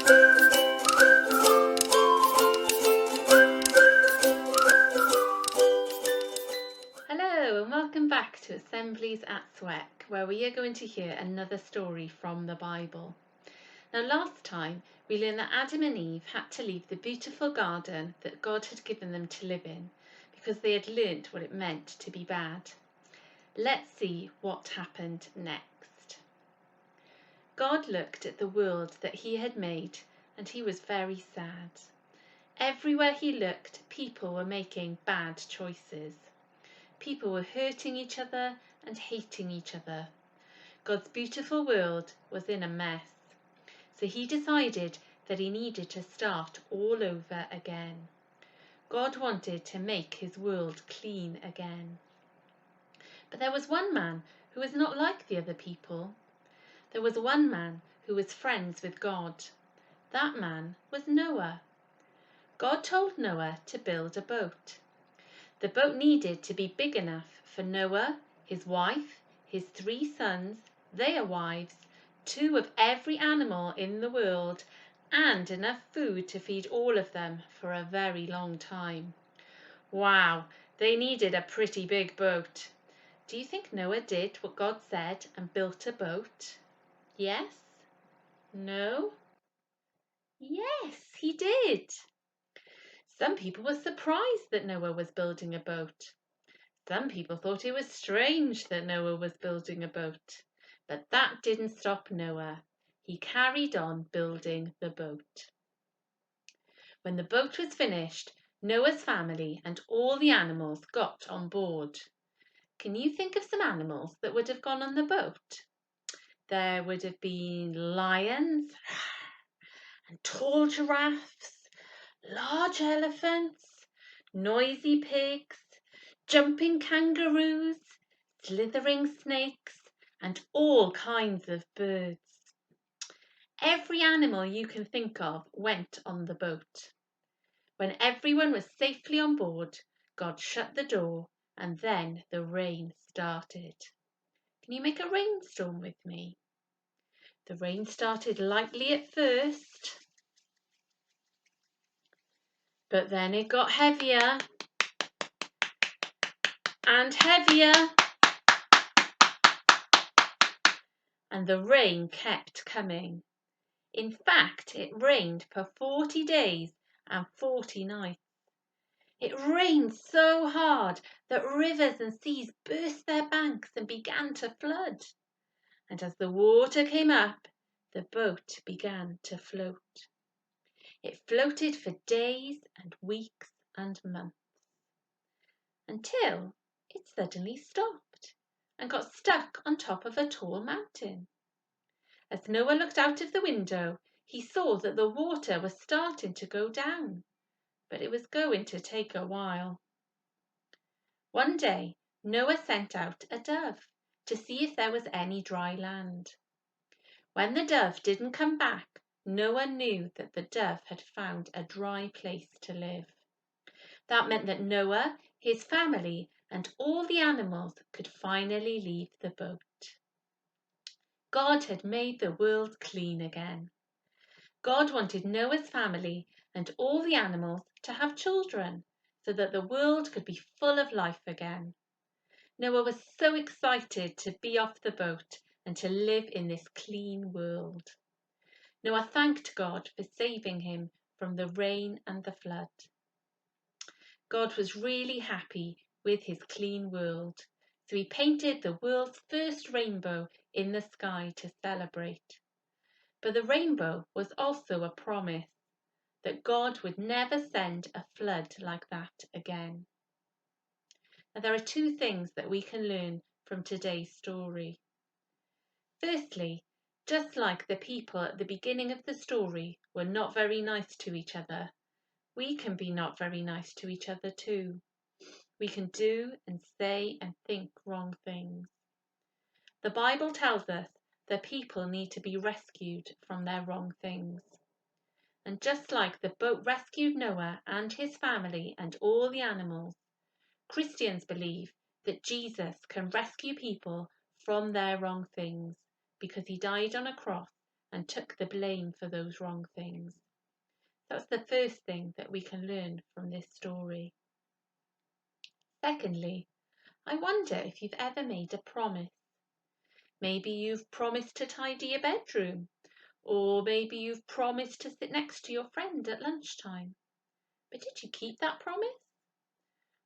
Hello and welcome back to Assemblies at Sweck, where we are going to hear another story from the Bible. Now last time we learned that Adam and Eve had to leave the beautiful garden that God had given them to live in because they had learnt what it meant to be bad. Let's see what happened next. God looked at the world that he had made and he was very sad. Everywhere he looked, people were making bad choices. People were hurting each other and hating each other. God's beautiful world was in a mess. So he decided that he needed to start all over again. God wanted to make his world clean again. But there was one man who was not like the other people. There was one man who was friends with God. That man was Noah. God told Noah to build a boat. The boat needed to be big enough for Noah, his wife, his 3 sons, their wives, 2 of every animal in the world, and enough food to feed all of them for a very long time. Wow, they needed a pretty big boat. Do you think Noah did what God said and built a boat? Yes? No? Yes, he did. Some people were surprised that Noah was building a boat. Some people thought it was strange that Noah was building a boat. But that didn't stop Noah. He carried on building the boat. When the boat was finished, Noah's family and all the animals got on board. Can you think of some animals that would have gone on the boat? There would have been lions and tall giraffes, large elephants, noisy pigs, jumping kangaroos, slithering snakes, and all kinds of birds. Every animal you can think of went on the boat. When everyone was safely on board, God shut the door and then the rain started. Can you make a rainstorm with me? The rain started lightly at first, but then it got heavier and heavier, and the rain kept coming. In fact, it rained for 40 days and 40 nights. It rained so hard that rivers and seas burst their banks and began to flood. And as the water came up, the boat began to float. It floated for days and weeks and months, until it suddenly stopped and got stuck on top of a tall mountain. As Noah looked out of the window, he saw that the water was starting to go down, but it was going to take a while. One day, Noah sent out a dove to see if there was any dry land. When the dove didn't come back, Noah knew that the dove had found a dry place to live. That meant that Noah, his family, and all the animals could finally leave the boat. God had made the world clean again. God wanted Noah's family and all the animals to have children so that the world could be full of life again. Noah was so excited to be off the boat and to live in this clean world. Noah thanked God for saving him from the rain and the flood. God was really happy with his clean world, so he painted the world's first rainbow in the sky to celebrate. But the rainbow was also a promise that God would never send a flood like that again. Now, there are 2 things that we can learn from today's story. Firstly, just like the people at the beginning of the story were not very nice to each other, we can be not very nice to each other too. We can do and say and think wrong things. The Bible tells us that people need to be rescued from their wrong things. And just like the boat rescued Noah and his family and all the animals, Christians believe that Jesus can rescue people from their wrong things because he died on a cross and took the blame for those wrong things. That's the first thing that we can learn from this story. Secondly, I wonder if you've ever made a promise. Maybe you've promised to tidy your bedroom, or maybe you've promised to sit next to your friend at lunchtime. But did you keep that promise?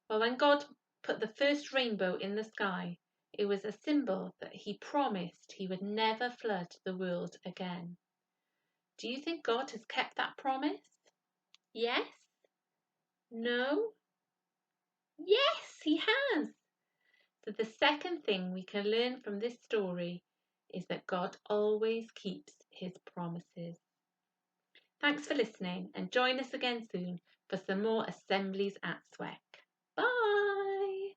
Well, when God put the first rainbow in the sky, it was a symbol that he promised he would never flood the world again. Do you think God has kept that promise? Yes? No? Yes, he has. So the second thing we can learn from this story is that God always keeps his promises. Thanks for listening, and join us again soon for some more Assemblies at Sweck. Bye!